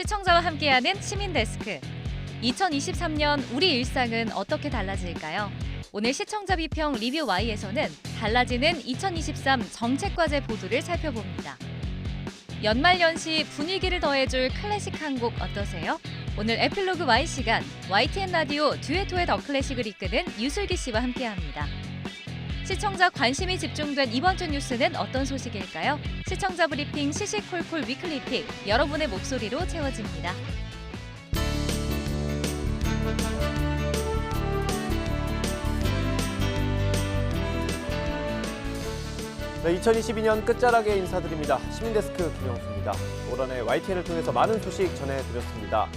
시청자와 함께하는 시민데스크. 2023년 우리 일상은 어떻게 달라질까요? 오늘 시청자 비평 리뷰 Y에서는 달라지는 2023 정책과제 보도를 살펴봅니다. 연말연시 분위기를 더해줄 클래식 한 곡 어떠세요? 오늘 에필로그 Y 시간 YTN 라디오 듀에토의 더 클래식을 이끄는 유슬기 씨와 함께합니다. 시청자 관심이 집중된 이번 주 뉴스는 어떤 소식일까요? 시청자 브리핑 시시콜콜 위클리픽, 여러분의 목소리로 채워집니다. 네, 2022년 끝자락에 인사드립니다. 시민데스크 김영수입니다. 올 한해 YTN을 통해서 많은 소식 전해드렸습니다.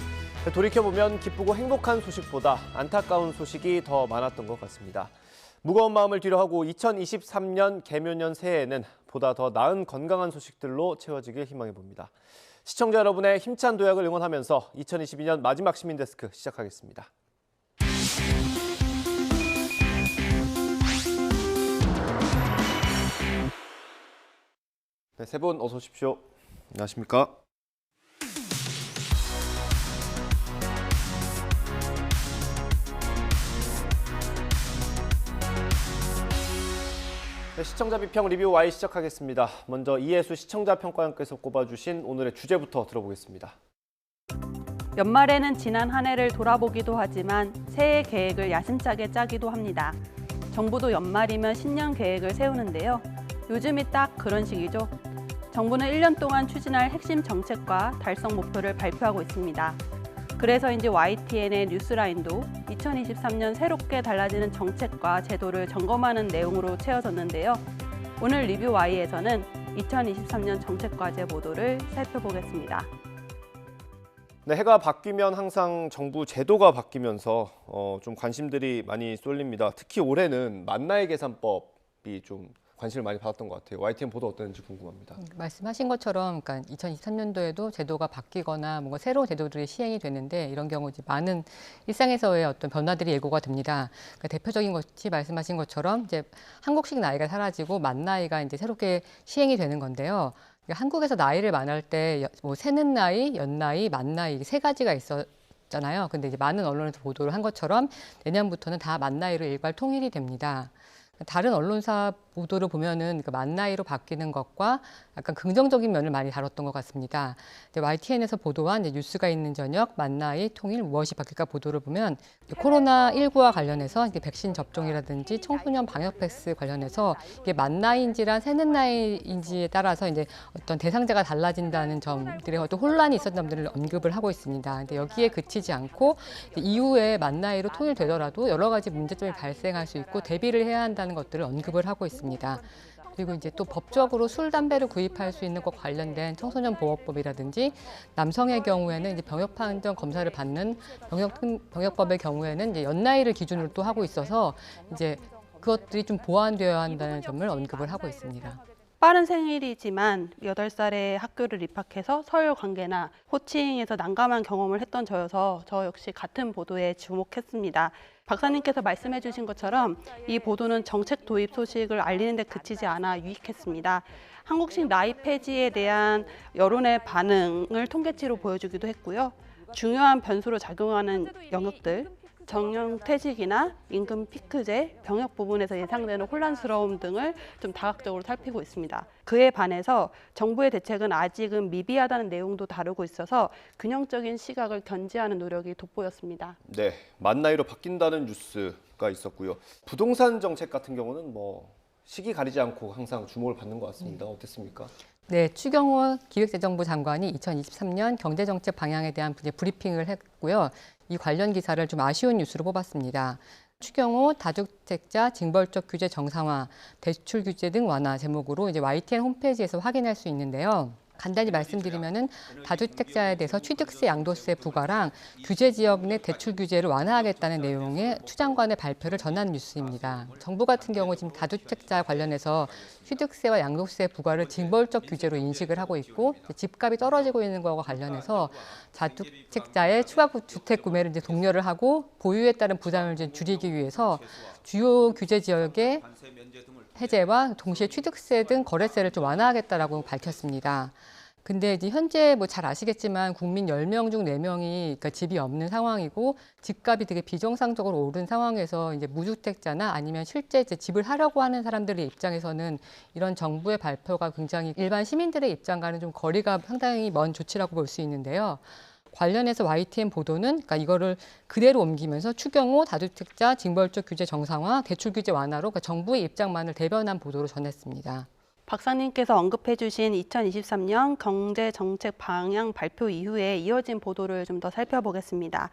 돌이켜보면 기쁘고 행복한 소식보다 안타까운 소식이 더 많았던 것 같습니다. 무거운 마음을 뒤로하고 2023년 개묘년 새해에는 보다 더 나은 건강한 소식들로 채워지길 희망해봅니다. 시청자 여러분의 힘찬 도약을 응원하면서 2022년 마지막 시민데스크 시작하겠습니다. 네, 세 분 어서 오십시오. 안녕하십니까? 네, 시청자 비평 리뷰 Y 시작하겠습니다. 먼저 이혜수 시청자 평가원께서 꼽아주신 오늘의 주제부터 들어보겠습니다. 연말에는 지난 한 해를 돌아보기도 하지만 새해 계획을 야심차게 짜기도 합니다. 정부도 연말이면 신년 계획을 세우는데요. 요즘이 딱 그런 시기죠. 정부는 1년 동안 추진할 핵심 정책과 달성 목표를 발표하고 있습니다. 그래서인지 YTN의 뉴스라인도 2023년 새롭게 달라지는 정책과 제도를 점검하는 내용으로 채워졌는데요. 오늘 리뷰 Y에서는 2023년 정책과제 보도를 살펴보겠습니다. 네, 해가 바뀌면 항상 정부 제도가 바뀌면서 좀 관심들이 많이 쏠립니다. 특히 올해는 만나의 계산법이 좀 관심을 많이 받았던 것 같아요. YTN 보도 어땠는지 궁금합니다. 말씀하신 것처럼 그러니까 2023년도에도 제도가 바뀌거나 뭔가 새로운 제도들이 시행이 되는데 이런 경우 이제 많은 일상에서의 어떤 변화들이 예고가 됩니다. 그러니까 대표적인 것이 말씀하신 것처럼 이제 한국식 나이가 사라지고 만 나이가 이제 새롭게 시행이 되는 건데요. 그러니까 한국에서 나이를 말할 때 뭐 새는 나이, 연 나이, 만 나이 세 가지가 있었잖아요. 근데 이제 많은 언론에서 보도를 한 것처럼 내년부터는 다 만 나이로 일괄 통일이 됩니다. 다른 언론사 보도를 보면은 만 나이로 바뀌는 것과 약간 긍정적인 면을 많이 다뤘던 것 같습니다. YTN에서 보도한 뉴스가 있는 저녁 만 나이 통일 무엇이 바뀔까 보도를 보면 코로나19와 관련해서 백신 접종이라든지 청소년 방역 패스 관련해서 이게 만 나이인지랑 새는 나이인지에 따라서 이제 어떤 대상자가 달라진다는 점들의 어떤 혼란이 있었던 점들을 언급을 하고 있습니다. 근데 여기에 그치지 않고 이후에 만 나이로 통일되더라도 여러 가지 문제점이 발생할 수 있고 대비를 해야 한다는 것들을 언급을 하고 있습니다. 그리고 이제 또 법적으로 술, 담배를 구입할 수 있는 것 관련된 청소년 보호법이라든지 남성의 경우에는 이제 병역 판정 검사를 받는 병역법의 경우에는 이제 연나이를 기준으로 또 하고 있어서 이제 그것들이 좀 보완되어야 한다는 점을 언급을 하고 있습니다. 빠른 생일이지만 8살에 학교를 입학해서 서열 관계나 호칭에서 난감한 경험을 했던 저여서 저 역시 같은 보도에 주목했습니다. 박사님께서 말씀해 주신 것처럼 이 보도는 정책 도입 소식을 알리는 데 그치지 않아 유익했습니다. 한국식 나이 폐지에 대한 여론의 반응을 통계치로 보여주기도 했고요. 중요한 변수로 작용하는 영역들, 정년퇴직이나 임금 피크제, 병역 부분에서 예상되는 혼란스러움 등을 좀 다각적으로 살피고 있습니다. 그에 반해서 정부의 대책은 아직은 미비하다는 내용도 다루고 있어서 균형적인 시각을 견지하는 노력이 돋보였습니다. 네, 만 나이로 바뀐다는 뉴스가 있었고요. 부동산 정책 같은 경우는 뭐 시기 가리지 않고 항상 주목을 받는 것 같습니다. 어땠습니까? 네, 추경호 기획재정부 장관이 2023년 경제정책 방향에 대한 브리핑을 했고요. 이 관련 기사를 좀 아쉬운 뉴스로 뽑았습니다. 추경호 다주택자 징벌적 규제 정상화, 대출 규제 등 완화 제목으로 이제 YTN 홈페이지에서 확인할 수 있는데요. 간단히 말씀드리면은 다주택자에 대해서 취득세, 양도세 부과랑 규제 지역 내 대출 규제를 완화하겠다는 내용의 추 장관의 발표를 전한 뉴스입니다. 정부 같은 경우 지금 다주택자 관련해서 취득세와 양도세 부과를 징벌적 규제로 인식을 하고 있고 집값이 떨어지고 있는 것과 관련해서 다주택자의 추가 주택 구매를 이제 독려를 하고 보유에 따른 부담을 이제 줄이기 위해서 주요 규제 지역의 해제와 동시에 취득세 등 거래세를 좀 완화하겠다라고 밝혔습니다. 근데 이제 현재 뭐 잘 아시겠지만 국민 10명 중 4명이 그러니까 집이 없는 상황이고 집값이 되게 비정상적으로 오른 상황에서 이제 무주택자나 아니면 실제 이제 집을 하려고 하는 사람들의 입장에서는 이런 정부의 발표가 굉장히 일반 시민들의 입장과는 좀 거리가 상당히 먼 조치라고 볼 수 있는데요. 관련해서 YTN 보도는 그러니까 이거를 그대로 옮기면서 추경호, 다주택자, 징벌적 규제 정상화, 대출 규제 완화로 그러니까 정부의 입장만을 대변한 보도로 전했습니다. 박사님께서 언급해 주신 2023년 경제정책 방향 발표 이후에 이어진 보도를 좀 더 살펴보겠습니다.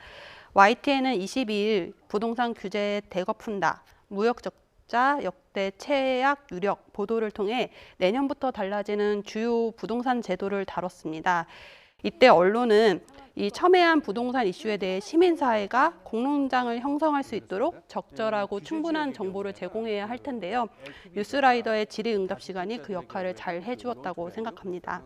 YTN은 22일 부동산 규제 대거 푼다, 무역 적자 역대 최악 유력 보도를 통해 내년부터 달라지는 주요 부동산 제도를 다뤘습니다. 이때 언론은 이 첨예한 부동산 이슈에 대해 시민사회가 공론장을 형성할 수 있도록 적절하고 충분한 정보를 제공해야 할 텐데요. 뉴스라이더의 질의응답 시간이 그 역할을 잘 해주었다고 생각합니다.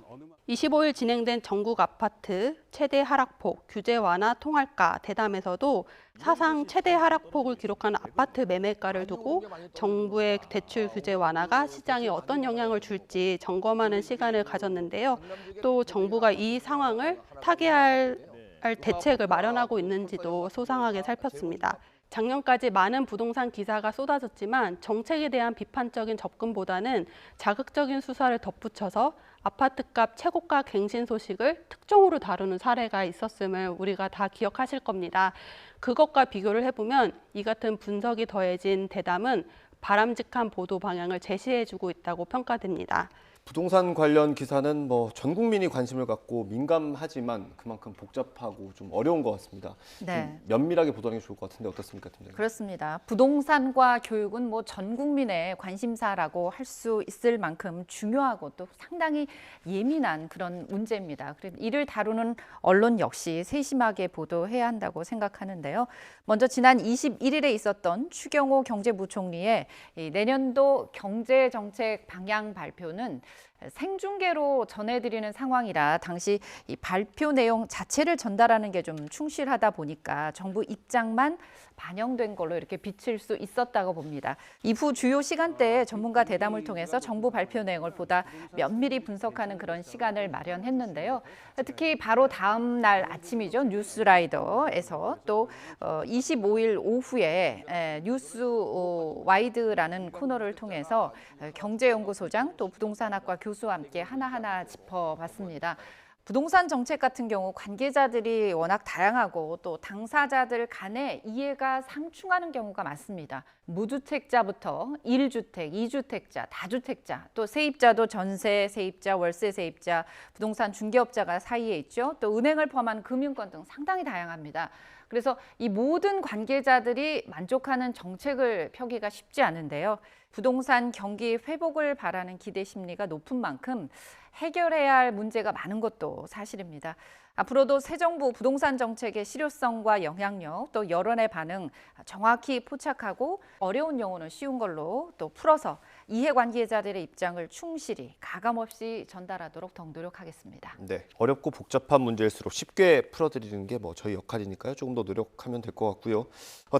25일 진행된 전국 아파트 최대 하락폭, 규제 완화 통할까 대담에서도 사상 최대 하락폭을 기록한 아파트 매매가를 두고 정부의 대출 규제 완화가 시장에 어떤 영향을 줄지 점검하는 시간을 가졌는데요. 또 정부가 이 상황을 타개할 대책을 마련하고 있는지도 소상하게 살폈습니다. 작년까지 많은 부동산 기사가 쏟아졌지만 정책에 대한 비판적인 접근보다는 자극적인 수사를 덧붙여서 아파트값 최고가 갱신 소식을 특종으로 다루는 사례가 있었음을 우리가 다 기억하실 겁니다. 그것과 비교를 해보면 이 같은 분석이 더해진 대담은 바람직한 보도 방향을 제시해주고 있다고 평가됩니다. 부동산 관련 기사는 뭐 전 국민이 관심을 갖고 민감하지만 그만큼 복잡하고 좀 어려운 것 같습니다. 네. 좀 면밀하게 보도하는 게 좋을 것 같은데 어떻습니까, 팀장님? 그렇습니다. 부동산과 교육은 뭐 전 국민의 관심사라고 할 수 있을 만큼 중요하고 또 상당히 예민한 그런 문제입니다. 그래서 이를 다루는 언론 역시 세심하게 보도해야 한다고 생각하는데요. 먼저 지난 21일에 있었던 추경호 경제부총리의 내년도 경제정책 방향 발표는 생중계로 전해드리는 상황이라 당시 이 발표 내용 자체를 전달하는 게 좀 충실하다 보니까 정부 입장만 반영된 걸로 이렇게 비칠 수 있었다고 봅니다. 이후 주요 시간대에 전문가 대담을 통해서 정부 발표 내용을 보다 면밀히 분석하는 그런 시간을 마련했는데요. 특히 바로 다음 날 아침이죠. 뉴스라이더에서 또 25일 오후에 뉴스 와이드라는 코너를 통해서 경제연구소장 또 부동산학과 교수와 함께 하나하나 짚어봤습니다. 부동산 정책 같은 경우 관계자들이 워낙 다양하고 또 당사자들 간에 이해가 상충하는 경우가 많습니다. 무주택자부터 1주택, 2주택자, 다주택자, 또 세입자도 전세, 세입자, 월세 세입자, 부동산 중개업자가 사이에 있죠. 또 은행을 포함한 금융권 등 상당히 다양합니다. 그래서 이 모든 관계자들이 만족하는 정책을 펴기가 쉽지 않은데요. 부동산 경기 회복을 바라는 기대 심리가 높은 만큼 해결해야 할 문제가 많은 것도 사실입니다. 앞으로도 새 정부 부동산 정책의 실효성과 영향력, 또 여론의 반응 정확히 포착하고 어려운 용어는 쉬운 걸로 또 풀어서 이해관계자들의 입장을 충실히 가감없이 전달하도록 더 노력하겠습니다. 네, 어렵고 복잡한 문제일수록 쉽게 풀어드리는 게 뭐 저희 역할이니까요. 조금 더 노력하면 될 것 같고요.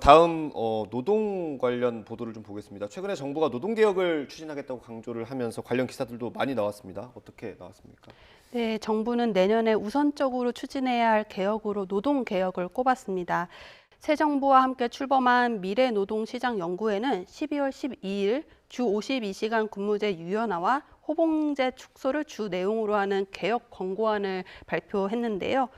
다음 노동 관련 보도를 좀 보겠습니다. 최근에 정부가 노동개혁을 추진하겠다고 강조를 하면서 관련 기사들도 많이 나왔습니다. 어떻게 나왔습니까? 네, 정부는 내년에 우선적으로 추진해야 할 개혁으로 노동개혁을 꼽았습니다. 새 정부와 함께 출범한 미래노동시장연구회는 12월 12일 주 52시간 근무제 유연화와 호봉제 축소를 주 내용으로 하는 개혁 권고안을 발표했는데요.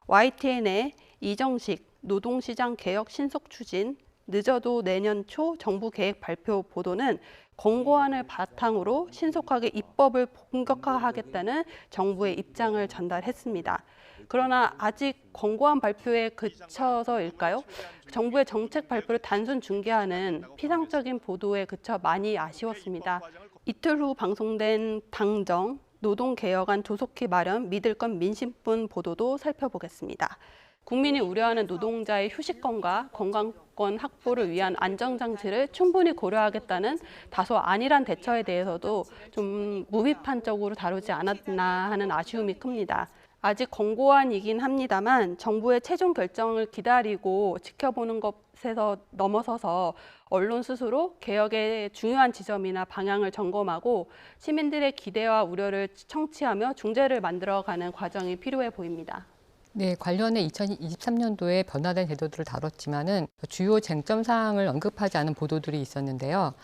YTN의 이정식 노동시장 개혁 신속 추진, 늦어도 내년 초 정부 계획 발표 보도는 권고안을 바탕으로 신속하게 입법을 본격화하겠다는 정부의 입장을 전달했습니다. 그러나 아직 권고안 발표에 그쳐서일까요? 정부의 정책 발표를 단순 중계하는 피상적인 보도에 그쳐 많이 아쉬웠습니다. 이틀 후 방송된 당정 노동개혁안 조속히 마련 믿을 건 민심뿐 보도도 살펴보겠습니다. 국민이 우려하는 노동자의 휴식권과 건강권 확보를 위한 안정장치를 충분히 고려하겠다는 다소 안일한 대처에 대해서도 좀 무비판적으로 다루지 않았나 하는 아쉬움이 큽니다. 아직 권고안이긴 합니다만 정부의 최종 결정을 기다리고 지켜보는 것에서 넘어서서 언론 스스로 개혁의 중요한 지점이나 방향을 점검하고 시민들의 기대와 우려를 청취하며 중재를 만들어가는 과정이 필요해 보입니다. 네, 관련해 2023년도에 변화된 제도들을 다뤘지만은 주요 쟁점 사항을 언급하지 않은 보도들이 있었는데요.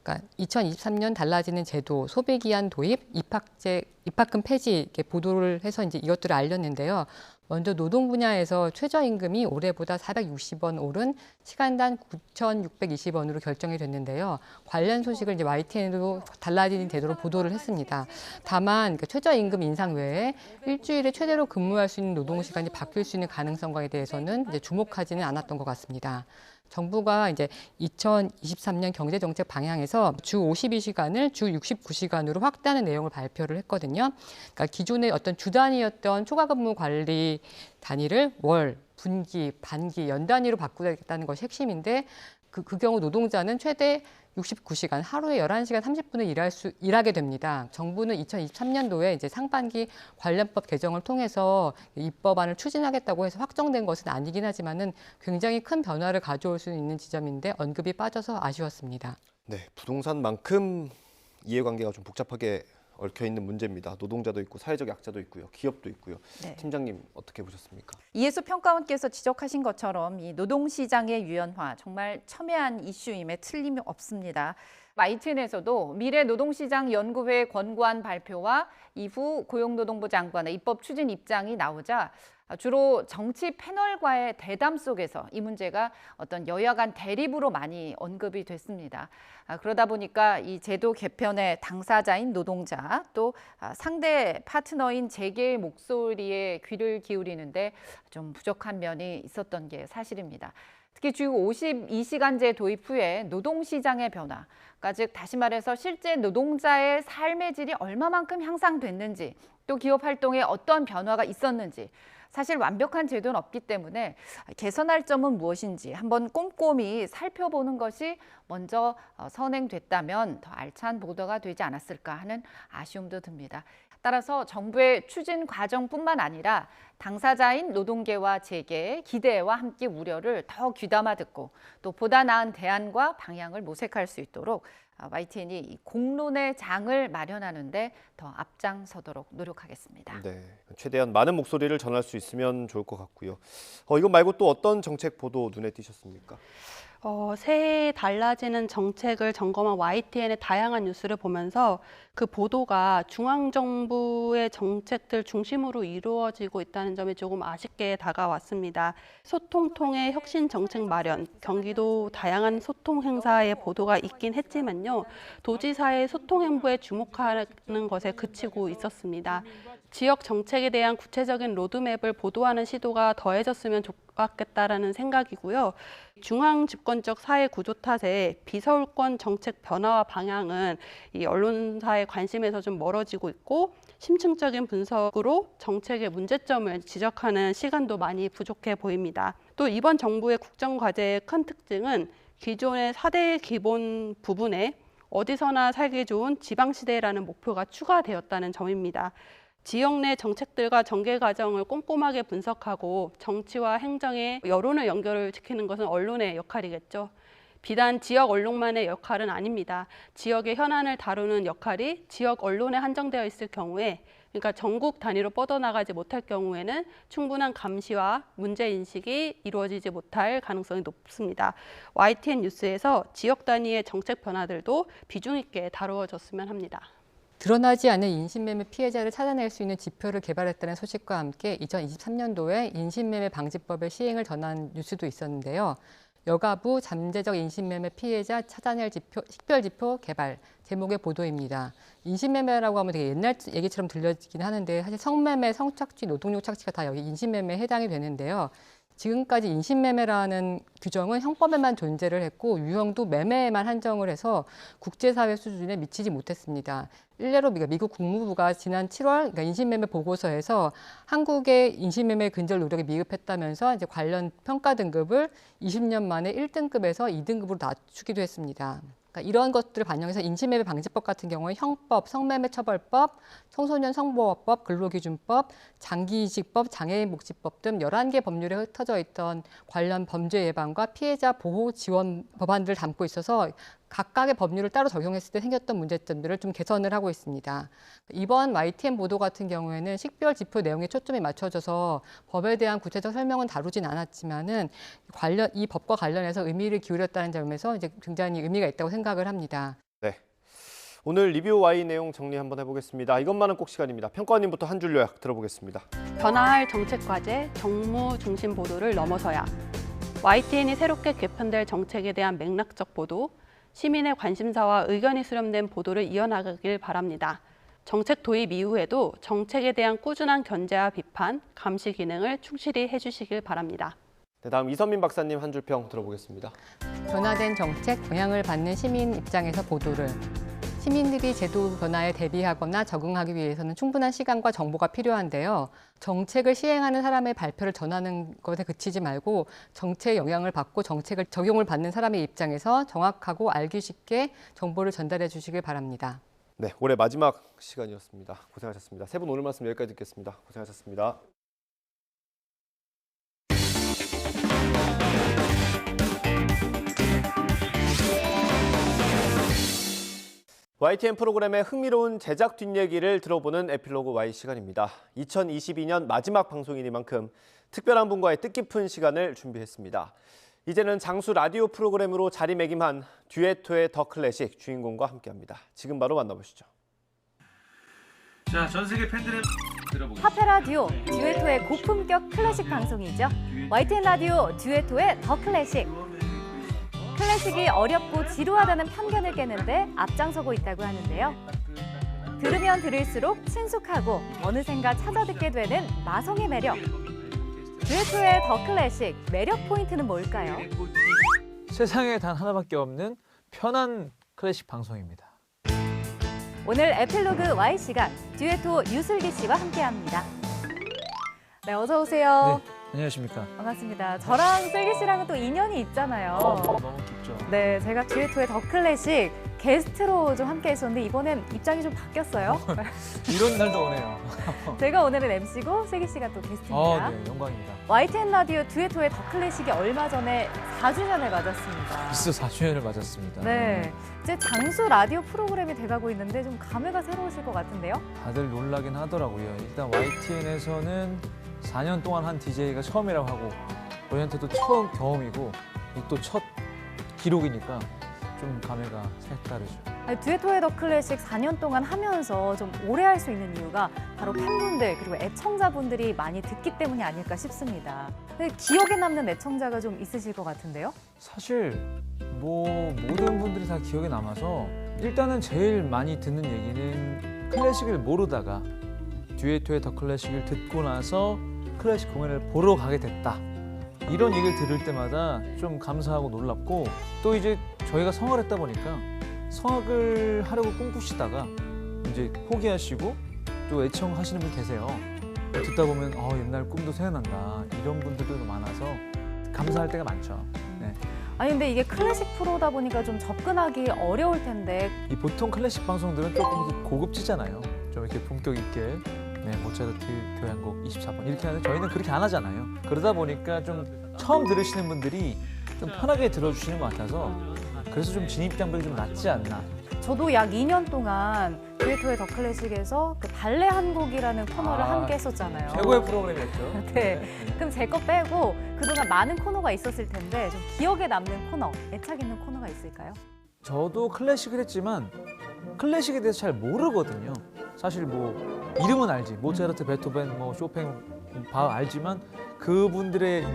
그러니까 2023년 달라지는 제도, 소비기한 도입, 입학금 폐지 이렇게 보도를 해서 이제 이것들을 알렸는데요. 먼저 노동 분야에서 최저임금이 올해보다 460원 오른 시간당 9,620원으로 결정이 됐는데요. 관련 소식을 이제 YTN으로 달라지는 제도로 보도를 했습니다. 다만 최저임금 인상 외에 일주일에 최대로 근무할 수 있는 노동 시간이 바뀔 수 있는 가능성과에 대해서는 이제 주목하지는 않았던 것 같습니다. 정부가 이제 2023년 경제정책 방향에서 주 52시간을 주 69시간으로 확대하는 내용을 발표를 했거든요. 그러니까 기존의 어떤 주 단위였던 초과근무 관리 단위를 월, 분기, 반기, 연 단위로 바꾸겠다는 것이 핵심인데 그 경우 노동자는 최대 69시간, 하루에 11시간 30분을 일하게 됩니다. 정부는 2023년도에 이제 상반기 관련법 개정을 통해서 입법안을 추진하겠다고 해서 확정된 것은 아니긴 하지만은 굉장히 큰 변화를 가져올 수 있는 지점인데 언급이 빠져서 아쉬웠습니다. 네, 부동산만큼 이해관계가 좀 복잡하게 얽혀 있는 문제입니다. 노동자도 있고 사회적 약자도 있고요. 기업도 있고요. 네. 팀장님 어떻게 보셨습니까? 이해수 평가원께서 지적하신 것처럼 이 노동시장의 유연화 정말 첨예한 이슈임에 틀림이 없습니다. YTN에서도 미래 노동시장 연구회 권고안 발표와 이후 고용노동부 장관의 입법 추진 입장이 나오자 주로 정치 패널과의 대담 속에서 이 문제가 어떤 여야 간 대립으로 많이 언급이 됐습니다. 그러다 보니까 이 제도 개편의 당사자인 노동자 또 상대 파트너인 재계의 목소리에 귀를 기울이는데 좀 부족한 면이 있었던 게 사실입니다. 특히 주 52시간제 도입 후에 노동시장의 변화, 그러니까 즉 다시 말해서 실제 노동자의 삶의 질이 얼마만큼 향상됐는지 또 기업 활동에 어떤 변화가 있었는지 사실 완벽한 제도는 없기 때문에 개선할 점은 무엇인지 한번 꼼꼼히 살펴보는 것이 먼저 선행됐다면 더 알찬 보도가 되지 않았을까 하는 아쉬움도 듭니다. 따라서 정부의 추진 과정뿐만 아니라 당사자인 노동계와 재계의 기대와 함께 우려를 더 귀담아 듣고 또 보다 나은 대안과 방향을 모색할 수 있도록 YTN이 공론의 장을 마련하는 데 더 앞장서도록 노력하겠습니다. 네, 최대한 많은 목소리를 전할 수 있으면 좋을 것 같고요. 이거 말고 또 어떤 정책 보도 눈에 띄셨습니까? 새해 달라지는 정책을 점검한 YTN의 다양한 뉴스를 보면서 그 보도가 중앙정부의 정책들 중심으로 이루어지고 있다는 점이 조금 아쉽게 다가왔습니다. 소통 통해 혁신 정책 마련, 경기도 다양한 소통 행사의 보도가 있긴 했지만요. 도지사의 소통 행보에 주목하는 것에 그치고 있었습니다. 지역 정책에 대한 구체적인 로드맵을 보도하는 시도가 더해졌으면 좋겠다라는 생각이고요. 중앙 집권적 사회 구조 탓에 비서울권 정책 변화와 방향은 이 언론사의 관심에서 좀 멀어지고 있고 심층적인 분석으로 정책의 문제점을 지적하는 시간도 많이 부족해 보입니다. 또 이번 정부의 국정과제의 큰 특징은 기존의 4대 기본 부분에 어디서나 살기 좋은 지방시대라는 목표가 추가되었다는 점입니다. 지역 내 정책들과 전개 과정을 꼼꼼하게 분석하고 정치와 행정의 여론을 연결을 시키는 것은 언론의 역할이겠죠. 비단 지역 언론만의 역할은 아닙니다. 지역의 현안을 다루는 역할이 지역 언론에 한정되어 있을 경우에, 그러니까 전국 단위로 뻗어나가지 못할 경우에는 충분한 감시와 문제인식이 이루어지지 못할 가능성이 높습니다. YTN 뉴스에서 지역 단위의 정책 변화들도 비중 있게 다루어졌으면 합니다. 드러나지 않은 인신매매 피해자를 찾아낼 수 있는 지표를 개발했다는 소식과 함께 2023년도에 인신매매 방지법의 시행을 전한 뉴스도 있었는데요. 여가부 잠재적 인신매매 피해자 찾아낼 식별지표 개발 제목의 보도입니다. 인신매매라고 하면 되게 옛날 얘기처럼 들려지긴 하는데 사실 성매매, 성착취, 노동력 착취가 다 여기 인신매매에 해당이 되는데요. 지금까지 인신매매라는 규정은 형법에만 존재를 했고 유형도 매매에만 한정을 해서 국제사회 수준에 미치지 못했습니다. 일례로 미국 국무부가 지난 7월 그러니까 인신매매 보고서에서 한국의 인신매매 근절 노력이 미흡했다면서 이제 관련 평가 등급을 20년 만에 1등급에서 2등급으로 낮추기도 했습니다. 그러니까 이런 것들을 반영해서 인신매매 방지법 같은 경우에 형법, 성매매 처벌법, 청소년 성보호법, 근로기준법, 장기이직법, 장애인 복지법 등 11개 법률에 흩어져 있던 관련 범죄 예방과 피해자 보호 지원 법안들을 담고 있어서 각각의 법률을 따로 적용했을 때 생겼던 문제점들을 좀 개선을 하고 있습니다. 이번 YTN 보도 같은 경우에는 식별 지표 내용에 초점이 맞춰져서 법에 대한 구체적 설명은 다루진 않았지만은 이 법과 관련해서 의미를 기울였다는 점에서 이제 굉장히 의미가 있다고 생각을 합니다. 네. 오늘 리뷰 Y 내용 정리 한번 해보겠습니다. 이것만은 꼭 시간입니다. 평가원님부터 한 줄 요약 들어보겠습니다. 변화할 정책 과제, 정무 중심 보도를 넘어서야 YTN이 새롭게 개편될 정책에 대한 맥락적 보도, 시민의 관심사와 의견이 수렴된 보도를 이어나가길 바랍니다. 정책 도입 이후에도 정책에 대한 꾸준한 견제와 비판, 감시 기능을 충실히 해주시길 바랍니다. 네, 다음 이선민 박사님 한 줄 평 들어보겠습니다. 변화된 정책, 영향을 받는 시민 입장에서 보도를 시민들이 제도 변화에 대비하거나 적응하기 위해서는 충분한 시간과 정보가 필요한데요. 정책을 시행하는 사람의 발표를 전하는 것에 그치지 말고 정책의 영향을 받고 정책을 적용을 받는 사람의 입장에서 정확하고 알기 쉽게 정보를 전달해 주시길 바랍니다. 네, 올해 마지막 시간이었습니다. 고생하셨습니다. 세 분 오늘 말씀 여기까지 듣겠습니다. 고생하셨습니다. YTN 프로그램의 흥미로운 제작 뒷얘기를 들어보는 에필로그 Y 시간입니다. 2022년 마지막 방송이니만큼 특별한 분과의 뜻깊은 시간을 준비했습니다. 이제는 장수 라디오 프로그램으로 자리매김한 듀에토의 더 클래식 주인공과 함께합니다. 지금 바로 만나보시죠. 자, 전 세계 팬들의 들어보겠습니다. 화폐 라디오 듀에토의 고품격 클래식 방송이죠. YTN 라디오 듀에토의 더 클래식. 클래식이 어렵고 지루하다는 편견을 깨는데 앞장서고 있다고 하는데요. 들으면 들을수록 친숙하고 어느샌가 찾아듣게 되는 마성의 매력. 듀에토의 더 클래식 매력 포인트는 뭘까요? 세상에 단 하나밖에 없는 편한 클래식 방송입니다. 오늘 에필로그 Y 시간 듀에토 유슬기 씨와 함께합니다. 네, 어서 오세요. 네, 안녕하십니까. 반갑습니다. 저랑 슬기 씨랑은 또 인연이 있잖아요. 너무 깊죠. 네, 제가 듀에토의 더 클래식 게스트로 좀 함께 했었는데 이번엔 입장이 좀 바뀌었어요. 이런 날도 오네요. 제가 오늘은 MC고 슬기 씨가 또 게스트입니다. 네, 영광입니다. YTN 라디오 듀에토의 더 클래식이 얼마 전에 4주년을 맞았습니다. 벌써 4주년을 맞았습니다. 네, 이제 장수 라디오 프로그램이 돼가고 있는데 좀 감회가 새로우실 것 같은데요? 다들 놀라긴 하더라고요. 일단 YTN에서는 4년 동안 한 DJ가 처음이라고 하고 저희한테도 처음 경험이고 또 첫 기록이니까 좀 감회가 색다르죠. 듀에토의 더 클래식 4년 동안 하면서 좀 오래 할 수 있는 이유가 바로 팬분들 그리고 애청자분들이 많이 듣기 때문이 아닐까 싶습니다. 근데 기억에 남는 애청자가 좀 있으실 것 같은데요? 사실 뭐 모든 분들이 다 기억에 남아서 일단은 제일 많이 듣는 얘기는 클래식을 모르다가 듀에토의 더 클래식을 듣고 나서 클래식 공연을 보러 가게 됐다. 이런 얘기를 들을 때마다 좀 감사하고 놀랍고 또 이제 저희가 성악을 했다 보니까 성악을 하려고 꿈꾸시다가 이제 포기하시고 또 애청하시는 분 계세요. 듣다 보면 옛날 꿈도 생각난다. 이런 분들도 많아서 감사할 때가 많죠. 네. 아니 근데 이게 클래식 프로다 보니까 좀 접근하기 어려울 텐데 이 보통 클래식 방송들은 조금 고급지잖아요. 좀 이렇게 품격 있게 모차르트 교향곡 24번 이렇게 하는데 저희는 그렇게 안 하잖아요. 그러다 보니까 좀 처음 들으시는 분들이 좀 편하게 들어주시는 것 같아서 그래서 좀 진입 장벽이 좀 낮지 않나. 저도 약 2년 동안 듀에토의 더 클래식에서 그 발레 한 곡이라는 코너를 함께 했었잖아요. 최고의 프로그램이었죠. 네. 그럼 제 거 빼고 그동안 많은 코너가 있었을 텐데 좀 기억에 남는 코너, 애착 있는 코너가 있을까요? 저도 클래식을 했지만 클래식에 대해서 잘 모르거든요. 사실 뭐 이름은 알지. 모차르트, 베토벤, 뭐 쇼팽, 바 알지만 그분들의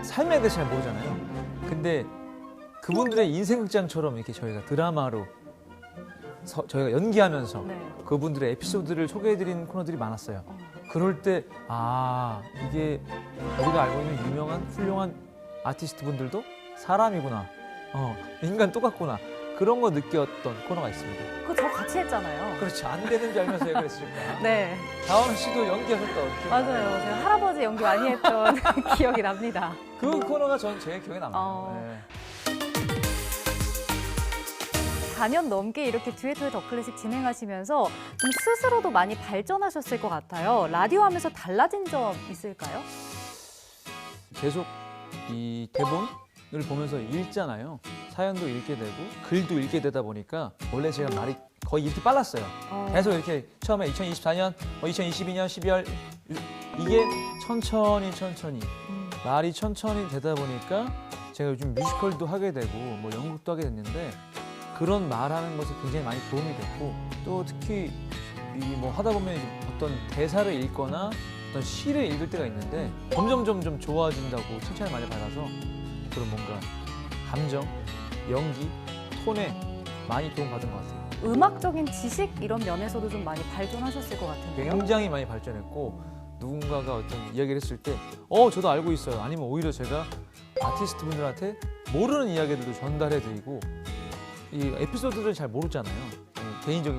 삶에 대해서 잘 모르잖아요. 근데 그분들의 인생극장처럼 이렇게 저희가 드라마로 저희가 연기하면서 네. 그분들의 에피소드를 소개해드리는 코너들이 많았어요. 그럴 때 이게 우리가 알고 있는 유명한 훌륭한 아티스트 분들도 사람이구나. 인간 똑같구나. 그런 거 느꼈던 코너가 있습니다. 그거 저 같이 했잖아요. 그렇죠. 안 되는 줄 알면서 왜 그랬을까? 네. 다원 씨도 연기하셨던. 맞아요. 제가 할아버지 연기 많이 했던 기억이 납니다. 그 코너가 전 제일 기억에 남아요. 어. 네. 4년 넘게 이렇게 듀엣 더 클래식 진행하시면서 좀 스스로도 많이 발전하셨을 것 같아요. 라디오 하면서 달라진 점 있을까요? 계속 이 대본을 보면서 읽잖아요. 사연도 읽게 되고 글도 읽게 되다 보니까 원래 제가 말이 거의 이렇게 빨랐어요. 계속 이렇게 처음에 2024년, 2022년 12월 이게 천천히 말이 천천히 되다 보니까 제가 요즘 뮤지컬도 하게 되고 뭐 연극도 하게 됐는데 그런 말하는 것에 굉장히 많이 도움이 됐고 또 특히 이 뭐 하다 보면 이제 어떤 대사를 읽거나 어떤 시를 읽을 때가 있는데 점점 좋아진다고 칭찬을 많이 받아서 그런 뭔가 감정, 연기, 톤에 많이 도움받은 것 같아요. 음악적인 지식 이런 면에서도 좀 많이 발전하셨을 것 같은데요. 굉장히 많이 발전했고 누군가가 어떤 이야기를 했을 때 저도 알고 있어요. 아니면 오히려 제가 아티스트 분들한테 모르는 이야기들도 전달해드리고 이 에피소드를 잘 모르잖아요.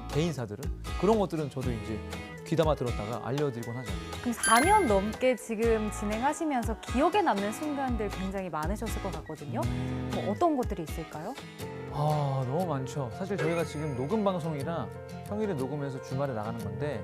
개인사들은 그런 것들은 저도 이제 귀담아 들었다가 알려드리곤 하죠. 그럼 4년 넘게 지금 진행하시면서 기억에 남는 순간들 굉장히 많으셨을 것 같거든요. 뭐 어떤 것들이 있을까요? 너무 많죠. 사실 저희가 지금 녹음 방송이라 평일에 녹음해서 주말에 나가는 건데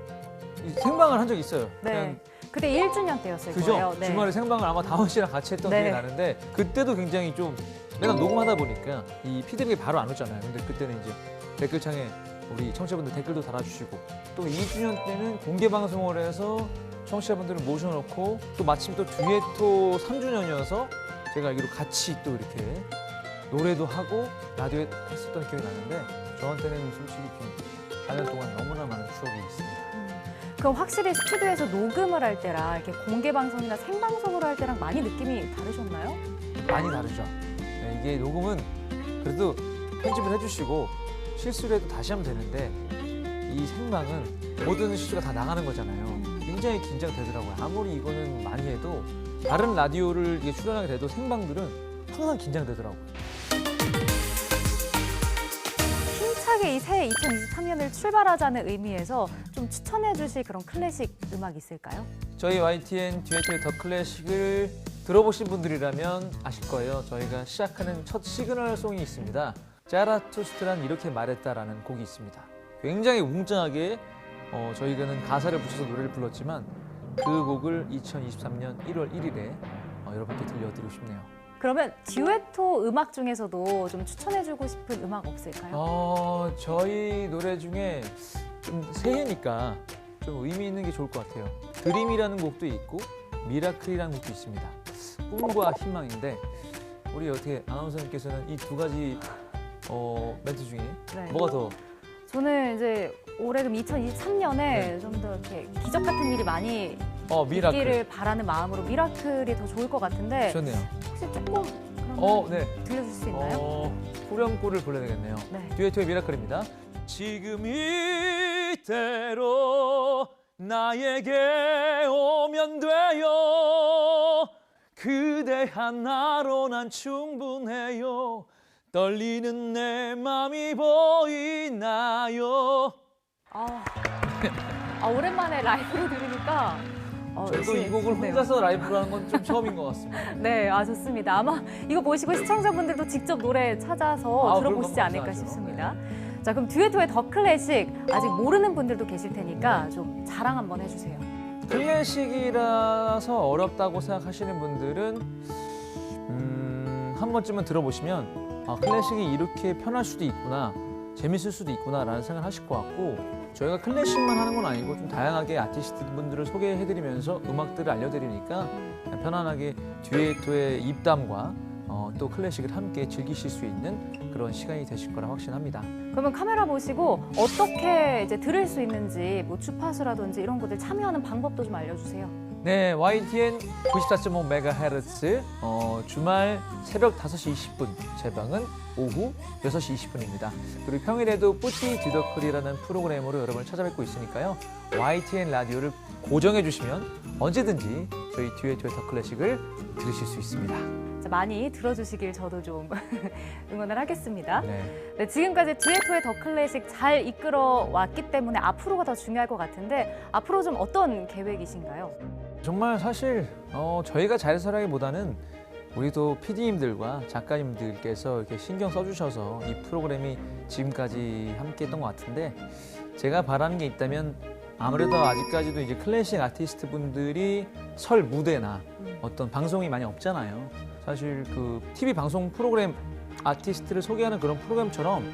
이 생방을 한 적이 있어요. 네. 그때 1주년 때였을 그죠? 거예요. 네. 주말에 생방을 아마 다원 씨랑 같이 했던 네. 기억이 나는데 그때도 굉장히 좀 내가 녹음하다 보니까 이 피드백이 바로 안 오잖아요. 근데 그때는 이제 댓글창에 우리 청취자분들 댓글도 달아주시고 또 2주년 때는 공개 방송을 해서 청취자분들을 모셔놓고 또 마침 또 듀엣토 3주년이어서 제가 알기로 같이 또 이렇게 노래도 하고 라디오에 했었던 기억이 나는데 저한테는 솔직히 좀 4년 동안 너무나 많은 추억이 있습니다. 그럼 확실히 스튜디오에서 녹음을 할 때랑 이렇게 공개 방송이나 생방송으로 할 때랑 많이 느낌이 다르셨나요? 많이 다르죠. 네, 이게 녹음은 그래도 편집을 해주시고 실수를 해도 다시 하면 되는데 이 생방은 모든 실수가 다 나가는 거잖아요. 굉장히 긴장되더라고요. 아무리 이거는 많이 해도 다른 라디오를 이게 출연하게 돼도 생방들은 항상 긴장되더라고요. 힘차게 이 새 2023년을 출발하자는 의미에서 좀 추천해 주실 그런 클래식 음악 있을까요? 저희 YTN 듀엣토의 더 클래식을 들어보신 분들이라면 아실 거예요. 저희가 시작하는 첫 시그널송이 있습니다. 자라투스트란 이렇게 말했다라는 곡이 있습니다. 굉장히 웅장하게 저희가는 가사를 붙여서 노래를 불렀지만 그 곡을 2023년 1월 1일에 여러분께 들려드리고 싶네요. 그러면 듀엣토 음악 중에서도 좀 추천해주고 싶은 음악 없을까요? 저희 노래 중에 좀 새해니까 좀 의미 있는 게 좋을 것 같아요. 드림이라는 곡도 있고 미라클이라는 곡도 있습니다. 꿈과 희망인데 우리 어떻게 아나운서님께서는 이 두 가지 멘트 중에 네. 뭐가 더? 저는 이제 올해 그럼 2023년에 좀 더 이렇게 기적 같은 일이 많이 미라클. 있기를 바라는 마음으로 미라클이 더 좋을 것 같은데 좋네요. 혹시 조금 그럼 네. 들려줄 수 있나요? 후렴구를 불러야 되겠네요. 네. 듀엣토의 미라클입니다. 지금 이대로 나에게 오면 돼요. 그대 하나로 난 충분해요. 떨리는 내 맘이 보이나요? 오랜만에 라이브로 들으니까 저도 역시 이 곡을 좋네요. 혼자서 라이브로 하는 건 좀 처음인 것 같습니다. 네, 좋습니다. 아마 이거 보시고 시청자분들도 직접 노래 찾아서 들어보시지 그럼 않을까 감사하죠. 싶습니다. 자, 그럼 듀엣토의 더 클래식 아직 모르는 분들도 계실 테니까 좀 자랑 한번 해주세요. 클래식이라서 어렵다고 생각하시는 분들은 한 번쯤은 들어보시면 클래식이 이렇게 편할 수도 있구나, 재밌을 수도 있구나라는 생각을 하실 것 같고 저희가 클래식만 하는 건 아니고 좀 다양하게 아티스트 분들을 소개해드리면서 음악들을 알려드리니까 그냥 편안하게 듀엣토의 입담과 또 클래식을 함께 즐기실 수 있는 그런 시간이 되실 거라 확신합니다. 그러면 카메라 보시고 어떻게 이제 들을 수 있는지 뭐 주파수라든지 이런 것들 참여하는 방법도 좀 알려주세요. 네, YTN 94.5MHz 주말 새벽 5시 20분, 재방은 오후 6시 20분입니다. 그리고 평일에도 뿌띠 디더클이라는 프로그램으로 여러분을 찾아뵙고 있으니까요. YTN 라디오를 고정해 주시면 언제든지 저희 듀엣토의 더 클래식을 들으실 수 있습니다. 자, 많이 들어주시길 저도 좀 응원을 하겠습니다. 네. 네, 지금까지 듀엣토의 더 클래식 잘 이끌어 왔기 때문에 앞으로가 더 중요할 것 같은데 앞으로 좀 어떤 계획이신가요? 정말 사실 저희가 잘해서라기보다는 우리도 PD님들과 작가님들께서 이렇게 신경 써주셔서 이 프로그램이 지금까지 함께했던 것 같은데 제가 바라는 게 있다면 아무래도 아직까지도 이제 클래식 아티스트 분들이 설 무대나 어떤 방송이 많이 없잖아요. 사실 그 TV 방송 프로그램 아티스트를 소개하는 그런 프로그램처럼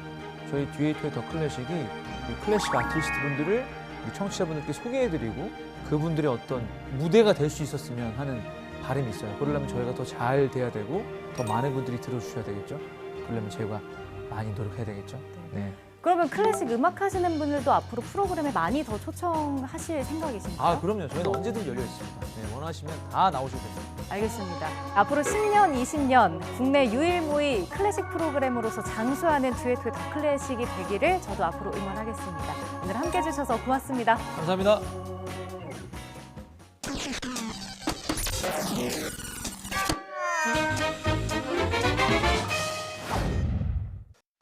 저희 듀에이트의 더 클래식이 이 클래식 아티스트 분들을 우리 청취자분들께 소개해드리고 그분들의 어떤 무대가 될 수 있었으면 하는 바람이 있어요. 그러려면 저희가 더 잘 돼야 되고 더 많은 분들이 들어주셔야 되겠죠. 그러려면 저희가 많이 노력해야 되겠죠. 네. 그러면 클래식 음악 하시는 분들도 앞으로 프로그램에 많이 더 초청하실 생각이신가요? 아 그럼요. 저희는 언제든 열려 있습니다. 네, 원하시면 다 나오셔도 됩니다. 알겠습니다. 앞으로 10년, 20년 국내 유일무이 클래식 프로그램으로서 장수하는 듀에트의 더 클래식이 되기를 저도 앞으로 응원하겠습니다. 오늘 함께해 주셔서 고맙습니다. 감사합니다.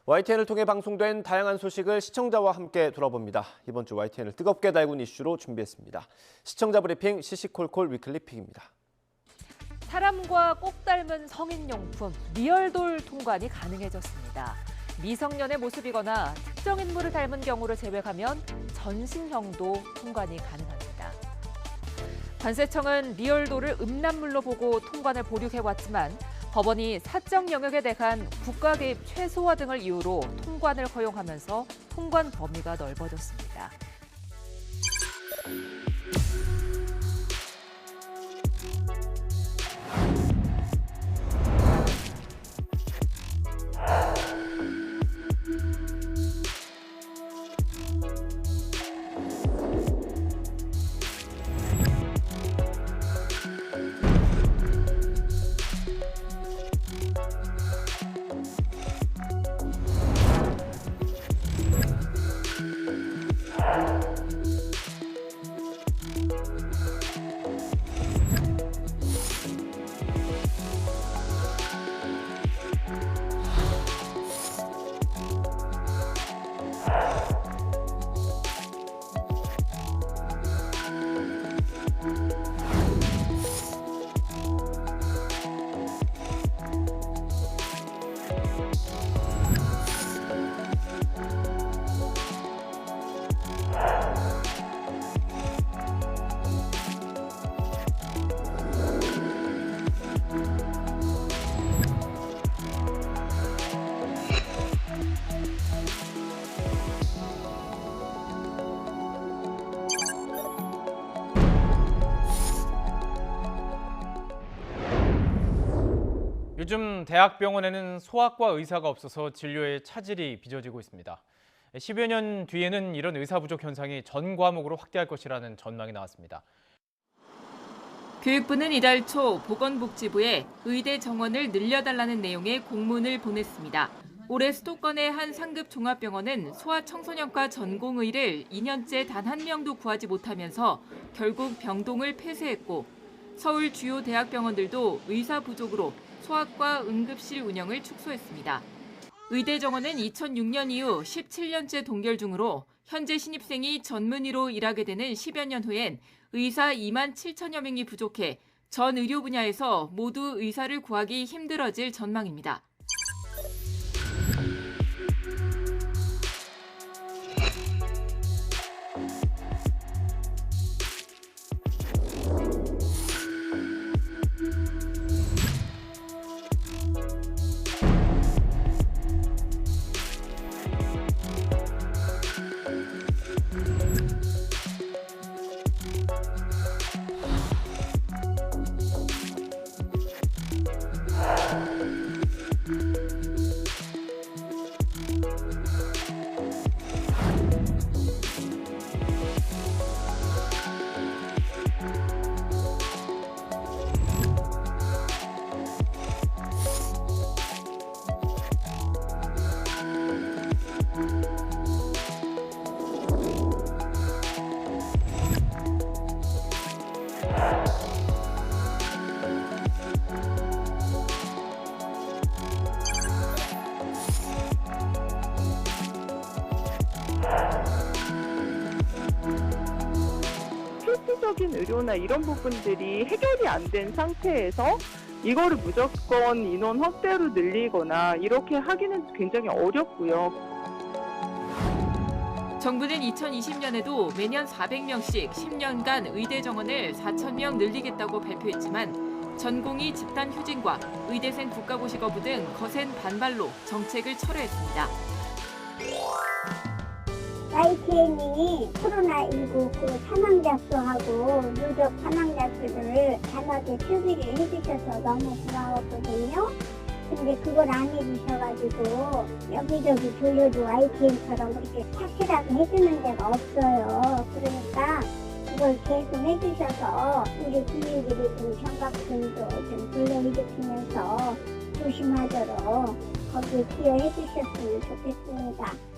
YTN을 통해 방송된 다양한 소식을 시청자와 함께 돌아봅니다. 이번 주 YTN을 뜨겁게 달군 이슈로 준비했습니다. 시청자 브리핑 시시콜콜 위클리픽입니다. 사람과 꼭 닮은 성인용품 리얼돌 통관이 가능해졌습니다. 미성년의 모습이거나 특정 인물을 닮은 경우를 제외하면 전신형도 통관이 가능합니다. 관세청은 리얼돌을 음란물로 보고 통관을 보류해왔지만 법원이 사적 영역에 대한 국가 개입 최소화 등을 이유로 통관을 허용하면서 통관 범위가 넓어졌습니다. 요즘 대학병원에는 소아과 의사가 없어서 진료에 차질이 빚어지고 있습니다. 10여 년 뒤에는 이런 의사 부족 현상이 전 과목으로 확대할 것이라는 전망이 나왔습니다. 교육부는 이달 초 보건복지부에 의대 정원을 늘려달라는 내용의 공문을 보냈습니다. 올해 수도권의 한 상급 종합병원은 소아청소년과 전공의를 2년째 단 한 명도 구하지 못하면서 결국 병동을 폐쇄했고 서울 주요 대학병원들도 의사 부족으로 소아과 응급실 운영을 축소했습니다. 의대 정원은 2006년 이후 17년째 동결 중으로 현재 신입생이 전문의로 일하게 되는 10여 년 후엔 의사 2만 7천여 명이 부족해 전 의료 분야에서 모두 의사를 구하기 힘들어질 전망입니다. 필수적인 의료나 이런 부분들이 해결이 안 된 상태에서 이거를 무조건 인원 확대로 늘리거나 이렇게 하기는 굉장히 어렵고요. 정부는 2020년에도 매년 400명씩 10년간 의대 정원을 4,000명 늘리겠다고 발표했지만 전공의 집단 휴진과 의대생 국가고시 거부 등 거센 반발로 정책을 철회했습니다. YTN이 코로나19 그 사망자 수하고 누적 사망자 수를 단호하게 표기를 해주셔서 너무 고마웠거든요. 근데 그걸 안 해주셔가지고 여기저기 돌려도 YTN처럼 그렇게 확실하게 해주는 데가 없어요. 그러니까 그걸 계속 해주셔서 우리 국민들이 좀 경각심도 좀 불러일으키면서 조심하도록 거기에 기여해 주셨으면 좋겠습니다.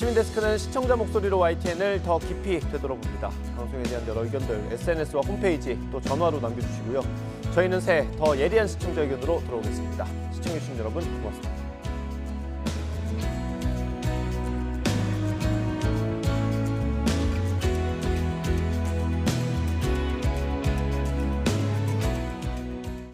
시민데스크는 시청자 목소리로 YTN을 더 깊이 되돌아봅니다. 방송에 대한 여러 의견들 SNS와 홈페이지 또 전화로 남겨주시고요. 저희는 새해 더 예리한 시청자 의견으로 돌아오겠습니다. 시청해주신 여러분 고맙습니다.